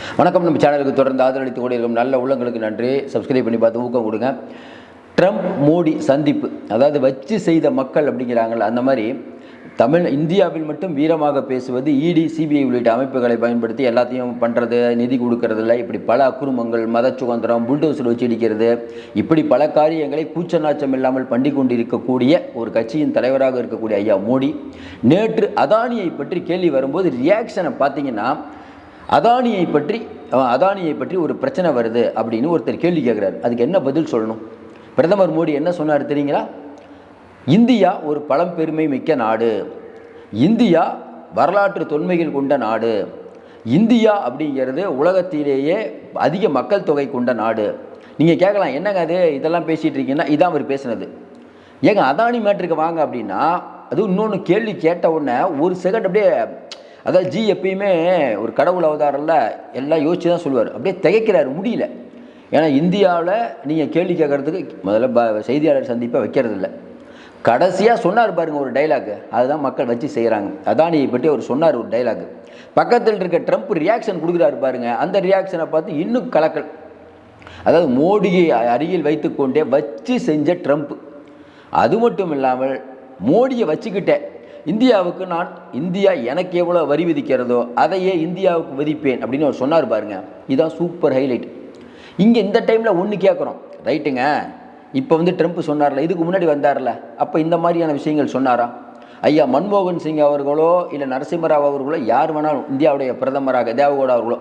வணக்கம். நம்ம சேனலுக்கு தொடர்ந்து ஆதரவளித்து கொண்டிருக்கும் நல்ல உள்ளங்களுக்கு நன்றி. சப்ஸ்கிரைப் பண்ணி பார்த்து ஊக்கம் கொடுங்க. ட்ரம்ப் மோடி சந்திப்பு, அதாவது வச்சு செய்த மக்கள் அப்படிங்கிறாங்கல்ல, அந்த மாதிரி இந்தியாவில் மட்டும் வீரமாக பேசுவது, இடி சிபிஐ உள்ளிட்ட அமைப்புகளை பயன்படுத்தி எல்லாத்தையும் பண்ணுறது, நிதி கொடுக்கறதில்ல, இப்படி பல அக்குறுமங்கள், மத சுதந்திரம், புல்டோசர் வச்சு இடிக்கிறது, இப்படி பல காரியங்களை கூச்ச நாச்சம் இல்லாமல் பண்ணி கொண்டிருக்கக்கூடிய ஒரு கட்சியின் தலைவராக இருக்கக்கூடிய ஐயா மோடி நேற்று அதானியை பற்றி கேள்வி வரும்போது ரியாக்ஷனை பார்த்தீங்கன்னா, அதானியை பற்றி ஒரு பிரச்சனை வருது அப்படின்னு ஒருத்தர் கேள்வி கேட்குறாரு. அதுக்கு என்ன பதில் சொல்லணும்? பிரதமர் மோடி என்ன சொன்னார் தெரியுங்களா? இந்தியா ஒரு பழம்பெருமை மிக்க நாடு, இந்தியா வரலாற்று தொன்மைகள் கொண்ட நாடு, இந்தியா அப்படிங்கிறது உலகத்திலேயே அதிக மக்கள் தொகை கொண்ட நாடு. நீங்கள் கேட்கலாம், என்னங்க அது இதெல்லாம் பேசிகிட்டு இருக்கீங்கன்னா, இதான் அவர் பேசுனது. ஏங்க அதானி மேட்ருக்கு வாங்க அப்படின்னா, அதுவும் இன்னொன்று கேள்வி கேட்ட உடனே ஒரு செகண்ட் அப்படியே, அதாவது எப்பயுமே ஒரு கடவுள் அவதாரில் எல்லாம் யோசிச்சு தான் சொல்லுவார். அப்படியே திகைக்கிறார், முடியல. ஏன்னா இந்தியாவில் நீங்கள் கேள்வி கேட்குறதுக்கு முதல்ல செய்தியாளர் சந்திப்பை வைக்கிறது இல்லை. கடைசியாக சொன்னார் பாருங்க ஒரு டைலாக், அதுதான் மக்கள் வச்சு செய்கிறாங்க. அதானியை பற்றி அவர் சொன்னார் ஒரு டைலாக். பக்கத்தில் இருக்க ட்ரம்ப் ரியாக்ஷன் கொடுக்குறாரு பாருங்க, அந்த ரியாக்ஷனை பார்த்து இன்னும் கலக்கல். அதாவது மோடியை அருகில் வைத்துக்கொண்டே வச்சு செஞ்ச ட்ரம்ப். அது மட்டும் இல்லாமல் மோடியை வச்சுக்கிட்டேன், இந்தியா எனக்கு எவ்வளோ வரி விதிக்கிறதோ அதையே இந்தியாவுக்கு விதிப்பேன் அப்படின்னு அவர் சொன்னார் பாருங்க. இதுதான் சூப்பர் ஹைலைட். இங்கே இந்த டைமில் ஒன்று கேட்குறோம், ரைட்டுங்க, இப்போ ட்ரம்ப் சொன்னார்ல, இதுக்கு முன்னாடி வந்தார்ல, அப்போ இந்த மாதிரியான விஷயங்கள் சொன்னாரா? ஐயா மன்மோகன் சிங் அவர்களோ இல்லை நரசிம்மராவ் அவர்களோ, யார் வேணாலும் இந்தியாவுடைய பிரதமராக தேவகவுடா அவர்களோ,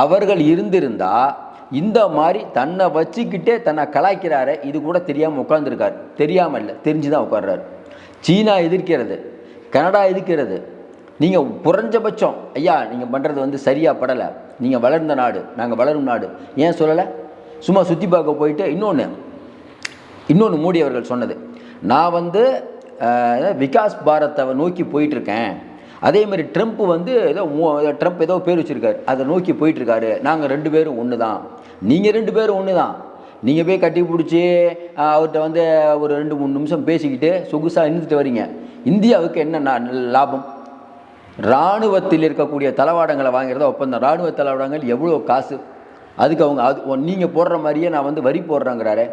அவர்கள் இருந்திருந்தால் இந்த மாதிரி தன்னை வச்சுக்கிட்டே தன்னை கலாய்க்கிறாரு, இது கூட தெரியாமல் உட்காந்துருக்காரு. தெரியாமல் இல்லை, தெரிஞ்சு தான் உட்கார்றாரு. சீனா எதிர்க்கிறது, கனடா எதிர்க்கிறது. நீங்கள் குறைஞ்சபட்சம் ஐயா நீங்கள் பண்ணுறது சரியாக படலை, நீங்கள் வளர்ந்த நாடு, நாங்கள் வளரும் நாடு, ஏன் சொல்லலை? சும்மா சுற்றி பார்க்க போயிட்டு இன்னொன்று மோடி அவர்கள் சொன்னது, நான் விகாஸ் பாரத்தை நோக்கி போயிட்டுருக்கேன். அதேமாதிரி ட்ரம்ப் ட்ரம்ப் ஏதோ பேர் வச்சுருக்காரு, அதை நோக்கி போயிட்டுருக்காரு. நாங்கள் 2 பேரும் ஒன்று தான், நீங்கள் 2 பேரும் ஒன்று தான். நீங்கள் போய் கட்டி பிடிச்சி அவர்கிட்ட ஒரு 2-3 நிமிஷம் பேசிக்கிட்டு சொகுசாக இருந்துட்டு வரீங்க. இந்தியாவுக்கு என்ன லாபம்? இராணுவத்தில் இருக்கக்கூடிய தளவாடங்களை வாங்கிறத ஒப்பந்தம். இராணுவ தளவாடங்கள் எவ்வளோ காசு? அதுக்கு நீங்கள் போடுற மாதிரியே நான் வரி போடுறேங்கிறாரு.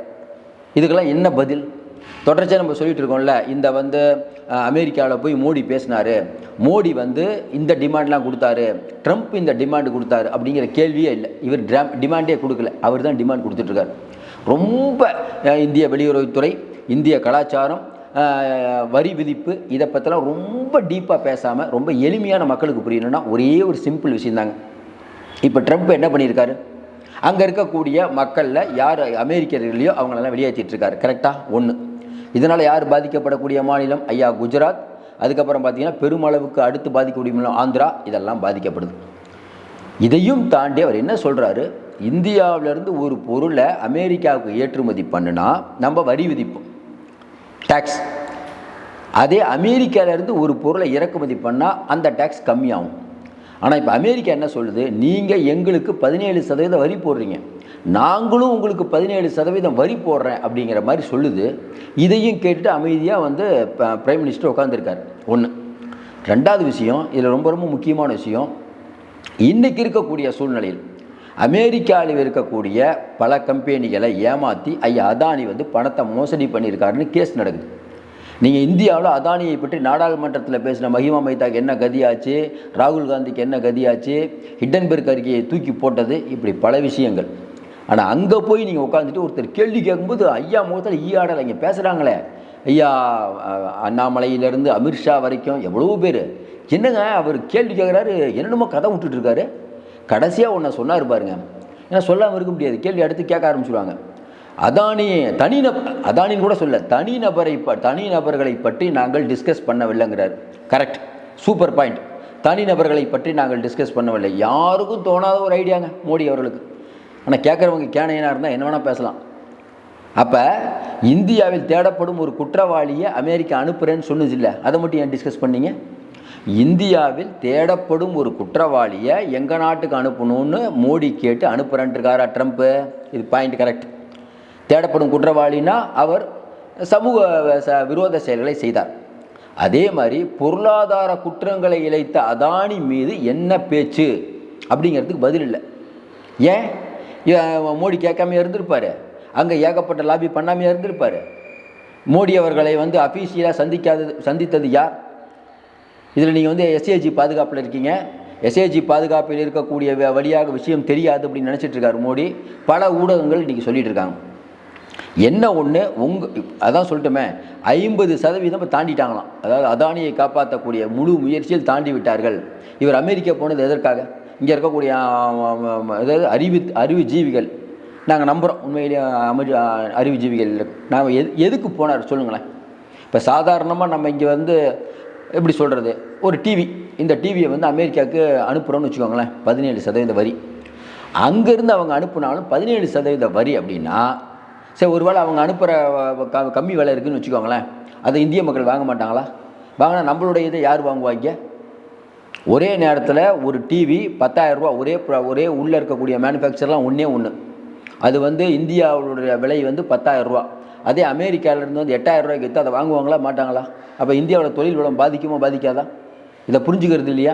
இதுக்கெல்லாம் என்ன பதில்? தொடர்ச்சியாக நம்ம சொல்லிட்டு இருக்கோம்ல, இந்த அமெரிக்காவில் போய் மோடி பேசினார், மோடி இந்த டிமாண்ட்லாம் கொடுத்தாரு, ட்ரம்ப் இந்த டிமாண்டு கொடுத்தாரு அப்படிங்கிற கேள்வியே இல்லை. இவர் டிமாண்டே கொடுக்கல, அவர் தான் டிமாண்ட் கொடுத்துட்ருக்காரு. ரொம்ப இந்திய வெளியுறவுத்துறை, இந்திய கலாச்சாரம், வரி விதிப்பு, இதை பற்றிலாம் ரொம்ப டீப்பாக பேசாமல் ரொம்ப எளிமையான மக்களுக்கு புரியணும்னா ஒரே ஒரு சிம்பிள் விஷயந்தாங்க. இப்போ ட்ரம்ப் என்ன பண்ணியிருக்காரு? அங்கே இருக்கக்கூடிய மக்களில் யார் அமெரிக்கர்களையோ அவங்களெல்லாம் வெளியேற்றிட்டுருக்காரு. கரெக்டாக? ஒன்று. இதனால் யார் பாதிக்கப்படக்கூடிய மாநிலம்? ஐயா குஜராத். அதுக்கப்புறம் பார்த்திங்கன்னா பெருமளவுக்கு அடுத்து பாதிக்கக்கூடிய மாநிலம் ஆந்திரா. இதெல்லாம் பாதிக்கப்படுது. இதையும் தாண்டி அவர் என்ன சொல்கிறாரு? இந்தியாவிலேருந்து ஒரு பொருளை அமெரிக்காவுக்கு ஏற்றுமதி பண்ணுனா நம்ம வரி விதிப்போம், டேக்ஸ். அதே அமெரிக்காவிலேருந்து ஒரு பொருளை இறக்குமதி பண்ணால் அந்த டேக்ஸ் கம்மியாகும். ஆனால் இப்போ அமெரிக்கா என்ன சொல்லுது? நீங்கள் எங்களுக்கு 17% வரி போடுறீங்க, நாங்களும் உங்களுக்கு 17% வரி போடுறேன் அப்படிங்கிற மாதிரி சொல்லுது. இதையும் கேட்டுட்டு அமைதியாக பிரைம் மினிஸ்டர் உட்காந்துருக்கார். ஒன்று. ரெண்டாவது விஷயம், இதில் ரொம்ப ரொம்ப முக்கியமான விஷயம், இன்றைக்கி இருக்கக்கூடிய சூழ்நிலையில் அமெரிக்காவில் இருக்கக்கூடிய பல கம்பெனிகளை ஏமாற்றி ஐயா அதானி பணத்தை மோசடி பண்ணியிருக்காருன்னு கேஸ் நடக்குது. நீங்கள் இந்தியாவில் அதானியை பற்றி நாடாளுமன்றத்தில் பேசின மஹிமா மைதாக்கு என்ன கதியாச்சு, ராகுல் காந்திக்கு என்ன கதியாச்சு, ஹிண்டன்பெர்க் அறிக்கையை தூக்கி போட்டது, இப்படி பல விஷயங்கள். ஆனால் அங்கே போய் நீங்கள் உட்காந்துட்டு ஒருத்தர் கேள்வி கேட்கும்போது ஐயா முகத்தில் ஈயாடலை இங்கே பேசுகிறாங்களே, ஐயா அண்ணாமலையிலேருந்து அமித்ஷா வரைக்கும் எவ்வளோ பேர், என்னங்க அவர் கேள்வி கேட்குறாரு, என்னென்னமோ கதை விட்டுட்டுருக்காரு. கடைசியாக ஒன்று சொன்னார் பாருங்க, ஏன்னா சொல்லாமல் இருக்க முடியாது, கேள்வி அடுத்து கேட்க ஆரம்பிச்சுடுவாங்க. அதானின்னு கூட சொல்ல, தனிநபர்களை பற்றி நாங்கள் டிஸ்கஸ் பண்ணவில்லைங்கிறார். Correct, super point. தனிநபர்களை பற்றி நாங்கள் டிஸ்கஸ் பண்ணவில்லை. யாருக்கும் தோணாத ஒரு ஐடியாங்க மோடி அவர்களுக்கு. ஆனால் கேட்குறவங்க கேனையனாக இருந்தால் என்ன வேணால் பேசலாம். அப்போ இந்தியாவில் தேடப்படும் ஒரு குற்றவாளியை அமெரிக்கா அனுப்புகிறேன்னு சொன்னது இல்லை, அதை மட்டும் ஏன் டிஸ்கஸ் பண்ணீங்க? இந்தியாவில் தேடப்படும் ஒரு குற்றவாளியை எங்கள் நாட்டுக்கு அனுப்பணும்னு மோடி கேட்டு அனுப்புகிறேன்ட்டுருக்காரா ட்ரம்ப்பு? இது பாயிண்ட் கரெக்ட். தேடப்படும் குற்றவாளினா அவர் சமூக விரோத செயல்களை செய்தார். அதே மாதிரி பொருளாதார குற்றங்களை இழைத்த அதானி மீது என்ன பேச்சு அப்படிங்கிறதுக்கு பதில் இல்லை. ஏன் மோடி கேட்காம இருந்திருப்பார்? அங்கே ஏகப்பட்ட லாபி பண்ணாமையாக இருந்திருப்பார்? மோடி அவர்களை வந்து அஃபீஷியலாக சந்தித்தது யார்? இதில் நீங்கள் வந்து எஸ்ஏஜி பாதுகாப்பில் இருக்கீங்க, எஸ்ஏஜி பாதுகாப்பில் இருக்கக்கூடிய வழியாக விஷயம் தெரியாது அப்படின்னு நினச்சிட்டு இருக்காரு மோடி. பல ஊடகங்கள் இன்றைக்கி சொல்லிகிட்டு இருக்காங்க. என்ன ஒன்று அதான் சொல்லட்டுமே, 50% தாண்டிட்டாங்களாம். அதாவது அதானியை காப்பாற்றக்கூடிய முழு முயற்சியில் தாண்டி விட்டார்கள். இவர் அமெரிக்கா போனது எதற்காக? இங்கே இருக்கக்கூடிய அதாவது அறிவுஜீவிகள் நாங்கள் நம்புகிறோம், உண்மையிலேயே அறிவுஜீவிகள் நாம் எதுக்கு போனார் சொல்லுங்களேன். இப்போ சாதாரணமாக நம்ம இங்கே வந்து எப்படி சொல்கிறது, ஒரு டிவி, இந்த டிவியை வந்து அமெரிக்காவுக்கு அனுப்புகிறோன்னு வச்சுக்கோங்களேன், 17% வரி. அங்கேருந்து அவங்க அனுப்புனாலும் 17% வரி அப்படின்னா, சரி ஒருவேளை அவங்க அனுப்புகிற கம்மி விலை இருக்குதுன்னு வச்சுக்கோங்களேன், அதை இந்திய மக்கள் வாங்க மாட்டாங்களா? வாங்கினா நம்மளுடைய இதை யார் வாங்குவாங்க? ஒரே நேரத்தில் ஒரு டிவி 10,000 ரூபா, ஒரே உள்ளே இருக்கக்கூடிய மேனுஃபேக்சர்லாம் ஒன்று அது வந்து இந்தியாவுடைய விலை வந்து 10,000 ரூபா. அதே அமெரிக்காவிலேருந்து வந்து 8,000 ரூபாய்க்கு விற்று அதை வாங்குவாங்களா மாட்டாங்களா? அப்போ இந்தியாவோட தொழில் வளம் பாதிக்குமா பாதிக்காதா? இதை புரிஞ்சுக்கிறது இல்லையா?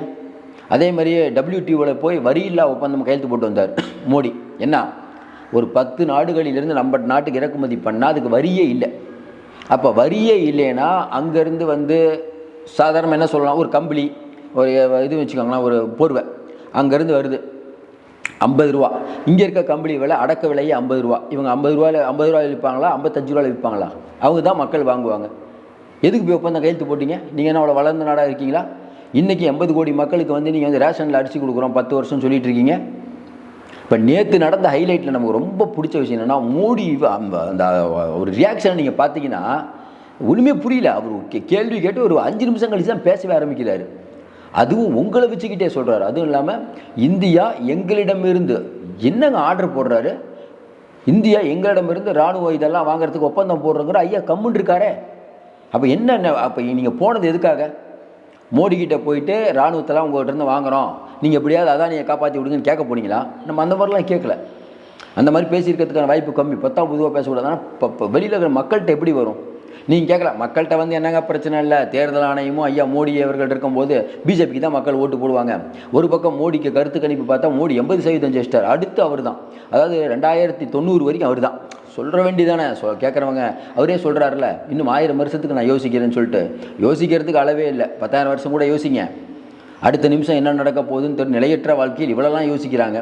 அதே மாதிரியே WTOவில் போய் வரியில்லா ஒப்பந்தம் கையெழுத்து போட்டு வந்தார் மோடி. என்ன, ஒரு 10 நாடுகளிலிருந்து நம்ம நாட்டுக்கு இறக்குமதி பண்ணால் அதுக்கு வரியே இல்லை. அப்போ வரியே இல்லைன்னா அங்கேருந்து வந்து சாதாரணமாக என்ன சொல்லலாம், ஒரு கம்பளி, ஒரு இது வச்சுக்கோங்களேன், ஒரு போர்வை அங்கேருந்து வருது 50 ரூபா. இங்கே இருக்க கம்பளி விலை அடக்க விலையே 50 ரூபா. இவங்க 50 ரூபாயில் விற்பாங்களா, 55 ரூபாயில் விற்பாங்களா? அவங்க தான் மக்கள் வாங்குவாங்க. எதுக்கு போய் ஒப்பந்தம் கையெழுத்து போட்டிங்க? நீங்கள் என்ன அவ்வளோ வளர்ந்த நாடாக இருக்கீங்களா? இன்றைக்கி 80 கோடி மக்களுக்கு வந்து நீங்கள் வந்து ரேஷனில் அடித்து கொடுக்குறோம் 10 வருஷம் சொல்லிட்டு இருக்கீங்க. இப்போ நேற்று நடந்த ஹைலைட்டில் நமக்கு ரொம்ப பிடிச்ச விஷயம் என்னென்னா, மோடி அந்த ஒரு ரியாக்ஷனை நீங்கள் பார்த்தீங்கன்னா ஒன்றுமே புரியல. அவர் கேள்வி கேட்டு ஒரு 5 நிமிஷம் கழிச்சு தான் பேசவே ஆரம்பிக்கிறார். அதுவும் உங்களை வச்சுக்கிட்டே சொல்கிறாரு. அதுவும் இல்லாமல் இந்தியா எங்களிடமிருந்து என்னங்க ஆர்டர் போடுறாரு, இந்தியா எங்களிடமிருந்து இராணுவ இதெல்லாம் வாங்குறதுக்கு ஒப்பந்தம் போடுறோங்கிற ஐயா கம்முன்னு இருக்காரே. அப்போ என்ன, அப்போ நீங்கள் போனது எதுக்காக? மோடிக்கிட்ட போயிட்டு இராணுவத்தெல்லாம் உங்கள்கிட்ட இருந்து வாங்குகிறோம், நீங்கள் எப்படியாவது அதானியை காப்பாற்றி விடுங்கன்னு கேட்க போனீங்களா? நம்ம அந்த மாதிரிலாம் கேட்கல. அந்த மாதிரி பேசியிருக்கிறதுக்கான வாய்ப்பு கம்மி. 10ஆம் பொதுவாக பேசக்கூடாது. ஆனால் இப்போ வெளியில் இருக்கிற மக்கள்கிட்ட எப்படி வரும்? நீங்கள் கேட்கலாம், மக்கள்கிட்ட வந்து என்னங்க பிரச்சனை இல்லை, தேர்தல் ஆணையமும் ஐயா மோடி அவர்கள் இருக்கும்போது பிஜேபிக்கு தான் மக்கள் ஓட்டு போடுவாங்க. ஒரு பக்கம் மோடிக்கு கருத்து கணிப்பு பார்த்தா மோடி 80% ஜெயிச்சிட்டார். அடுத்து அவர் தான், அதாவது 2090 வரைக்கும் அவர் தான். சொல்கிற வேண்டியதானே, கேட்குறவங்க அவரே சொல்கிறாருல, இன்னும் 1000 வருஷத்துக்கு நான் யோசிக்கிறேன்னு சொல்லிட்டு. யோசிக்கிறதுக்கு அளவே இல்லை. 10,000 வருஷம் கூட யோசிங்க. அடுத்த நிமிஷம் என்ன நடக்க போகுதுன்னு தெரியும். நிலையற்ற வாழ்க்கையில் இவ்வளோலாம் யோசிக்கிறாங்க.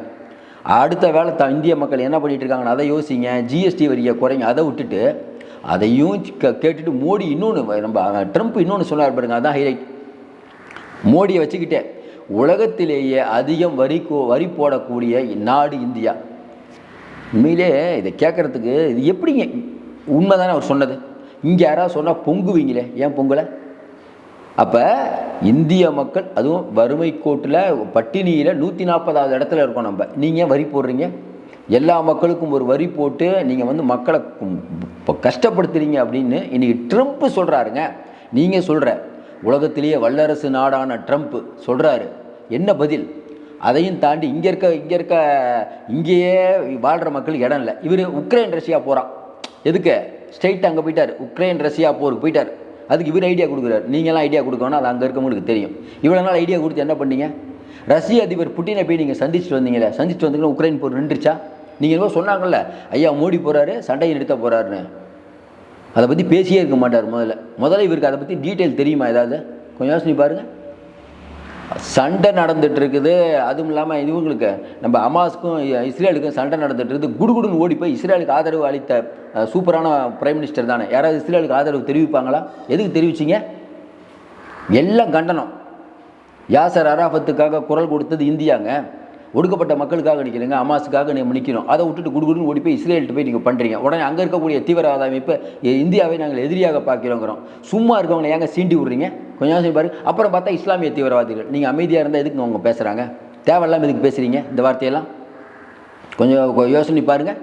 அடுத்த வேலை இந்திய மக்கள் என்ன பண்ணிகிட்டு இருக்காங்கன்னு அதை யோசிங்க. ஜிஎஸ்டி வரியை குறைங்க, அதை விட்டுட்டு அதையும் கேட்டுட்டு மோடி இன்னொன்று, நம்ம ட்ரம்ப் இன்னொன்று சொன்னார் பாருங்க, அதான் ஹைலைட். மோடியை வச்சுக்கிட்டே உலகத்திலேயே அதிகம் வரி போடக்கூடிய நாடு இந்தியா. உண்மையிலே இதை கேட்குறதுக்கு இது எப்படிங்க உண்மை தானே அவர் சொன்னது? இங்கே யாராவது சொன்னால் பொங்குவீங்களே, ஏன் பொங்கலை? அப்போ இந்திய மக்கள் அதுவும் வறுமை கோட்டில் பட்டினியில் 140வது இடத்துல இருக்கோம் நம்ம. நீங்கள் வரி போடுறீங்க, எல்லா மக்களுக்கும் ஒரு வரி போட்டு நீங்கள் வந்து மக்களை இப்போ கஷ்டப்படுத்துறீங்க அப்படின்னு இன்றைக்கி ட்ரம்ப் சொல்கிறாருங்க. நீங்கள் சொல்கிற உலகத்திலேயே வல்லரசு நாடான ட்ரம்ப் சொல்கிறாரு. என்ன பதில்? அதையும் தாண்டி இங்கேயே வாழ்கிற மக்களுக்கு இடம் இல்லை. இவர் உக்ரைன் ரஷ்யா போகிறான். எதுக்கு? ஸ்ட்ரைட்டாக அங்கே போயிட்டார். உக்ரைன் ரஷ்யா போருக்கு போயிட்டார். அதுக்கு இவர் ஐடியா கொடுக்குறாரு. நீங்களாம் ஐடியா கொடுக்கணும், அது அங்கே இருக்கவங்களுக்கு தெரியும். இவ்வளோ நாள் ஐடியா கொடுத்து என்ன பண்ணீங்க? ரஷ்ய அதிபர் புட்டினை போய் நீங்கள் சந்திச்சுட்டு வந்தீங்களே, சந்திச்சுட்டு வந்தீங்கன்னா உக்ரைன் போர் நின்றுச்சா? நீங்கள் என்னவோ சொன்னாங்கல்ல, ஐயா மோடி போகிறாரு, சண்டையை நிறுத்த போகிறாருன்னு. அதை பற்றி பேசியே இருக்க மாட்டார். முதல்ல இவருக்கு அதை பற்றி டீட்டெயில் தெரியுமா? ஏதாவது கொஞ்சம் யோசனை பாருங்கள். சண்டை நடந்துட்டு இருக்குது. அதுவும் இல்லாமல் இவங்களுக்கு நம்ம ஹமாஸுக்கும் இஸ்ரேலுக்கும் சண்டை நடந்துட்டு இருக்குது. குடுகுடுன்னு ஓடி போய் இஸ்ரேலுக்கு ஆதரவு அளித்த சூப்பரான பிரைம் மினிஸ்டர் தானே. யாராவது இஸ்ரேலுக்கு ஆதரவு தெரிவிப்பாங்களா? எதுக்கு தெரிவிச்சிங்க? எல்லாம் கண்டனம். யாசர் அராஃபத்துக்காக குரல் கொடுத்தது இந்தியாங்க. ஒடுக்கப்பட்ட மக்களுக்காக நிற்கிறீங்க, ஹமாஸுக்காக நம்ம நிற்கிறோம். அதை விட்டுட்டு குடுகுடுன்னு ஓடி போய் இஸ்ரேல்கிட்ட போய் நீங்கள் பண்ணுறீங்க. உடனே அங்கே இருக்கக்கூடிய தீவிரவாத அமைப்பு இந்தியாவை நாங்கள் எதிரியாக பார்க்கிறோங்கிறோம். சும்மா இருக்கவங்களை ஏங்க சீண்டி விட்றீங்க? கொஞ்சம் யோசனை பாருங்க. அப்புறம் பார்த்தா இஸ்லாமிய தீவிரவாதிகள். நீங்கள் அமைதியாக இருந்தால் எதுக்கு அவங்க பேசுகிறாங்க? தேவையில்லாமல் எதுக்கு பேசுகிறீங்க இந்த வார்த்தையெல்லாம்? கொஞ்சம் யோசனை பாருங்கள்.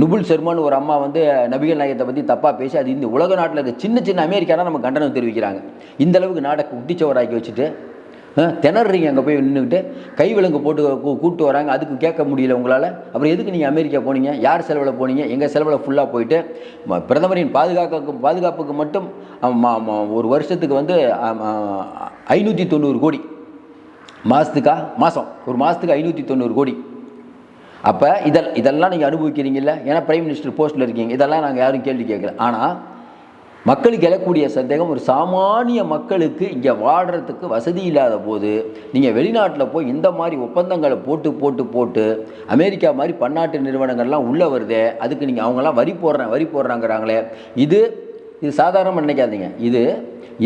நுபுல் சர்மான்னு ஒரு அம்மா வந்து நபிகள் நாயகத்தை பற்றி தப்பாக பேசி அது இந்த உலக நாட்டில் இருக்க சின்ன அமெரிக்கானா நம்ம கண்டனம் தெரிவிக்கிறாங்க. இந்தளவுக்கு நாடை குட்டிச்சவராக்கி வச்சுட்டு திணறீங்க. அங்கே போய் நின்றுக்கிட்டு கை விலங்கு போட்டு கூப்பிட்டு வராங்க. அதுக்கு கேட்க முடியல உங்களால். அப்புறம் எதுக்கு நீங்கள் அமெரிக்கா போனீங்க? யார் செலவில் போனீங்க? எங்கள் செலவில் ஃபுல்லாக போயிட்டு பிரதமரின் பாதுகாப்புக்கு மட்டும் ஒரு வருஷத்துக்கு வந்து 590 கோடி மாதம் ஒரு மாதத்துக்கு 590 கோடி. அப்போ இதெல்லாம் நீங்கள் அனுபவிக்கிறீங்கல்ல, ஏன்னா பிரைம் மினிஸ்டர் போஸ்ட்டில் இருக்கீங்க. இதெல்லாம் நாங்கள் யாரும் கேள்வி கேட்கல. ஆனால் மக்களுக்கு எழக்கூடிய சந்தேகம், ஒரு சாமானிய மக்களுக்கு இங்கே வாழ்கிறதுக்கு வசதி இல்லாத போது நீங்கள் வெளிநாட்டில் போய் இந்த மாதிரி ஒப்பந்தங்களை போட்டு போட்டு போட்டு அமெரிக்கா மாதிரி பன்னாட்டு நிறுவனங்கள்லாம் உள்ளே வருதே, அதுக்கு நீங்கள் அவங்கெல்லாம் வரி போடுறாங்கிறாங்களே, இது சாதாரணமாக நினைக்காதீங்க. இது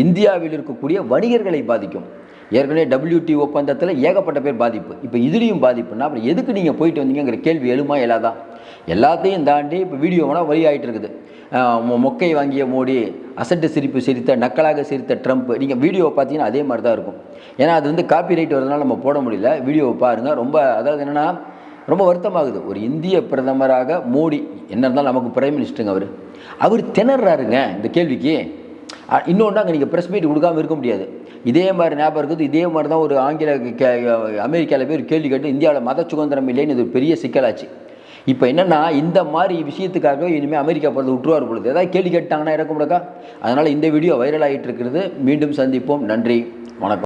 இந்தியாவில் இருக்கக்கூடிய வணிகர்களை பாதிக்கும். ஏற்கனவே WTO ஒப்பந்தத்தில் ஏகப்பட்ட பேர் பாதிப்பு, இப்போ இதுலேயும் பாதிப்புன்னா அப்புறம் எதுக்கு நீங்கள் போயிட்டு வந்தீங்கிற கேள்வி எழுமா இல்லாதான்? எல்லாத்தையும் தாண்டி இப்போ வீடியோவெல்லாம் வழியாகிட்டு இருக்குது. மொக்கை வாங்கிய மோடி, அசட்டு சிரிப்பு சிரித்த, நக்கலாக சிரித்த ட்ரம்ப். நீங்கள் வீடியோவை பார்த்தீங்கன்னா அதே மாதிரி தான் இருக்கும். ஏன்னா அது வந்து காப்பி ரைட் வரதுனால நம்ம போட முடியல. வீடியோவை பாருங்கள். ரொம்ப அதாவது என்னென்னா ரொம்ப வருத்தமாகுது. ஒரு இந்திய பிரதமராக மோடி, என்ன இருந்தாலும் நமக்கு பிரைம் மினிஸ்டருங்க, அவர் திணறாருங்க இந்த கேள்விக்கு. இன்னொன்று, அங்கே நீங்கள் ப்ரெஸ் மீட் கொடுக்காமல் இருக்க முடியாது. இதே மாதிரி ஞாபகம் இருக்குது. இதே மாதிரி தான் ஒரு அமெரிக்காவில் போய் ஒரு கேள்வி கேட்டு இந்தியாவில் மத சுதந்திரம் இல்லைன்னு இது ஒரு பெரிய சிக்கலாச்சு. இப்போ என்னென்னா இந்த மாதிரி விஷயத்துக்காக இனிமேல் அமெரிக்கா போகிறது விட்டுருவார் பொழுது ஏதாவது கேள்வி கேட்டாங்கன்னா இறக்க முடக்கா. அதனால் இந்த வீடியோ வைரல் ஆகிட்டு இருக்கிறது. மீண்டும் சந்திப்போம். நன்றி, வணக்கம்.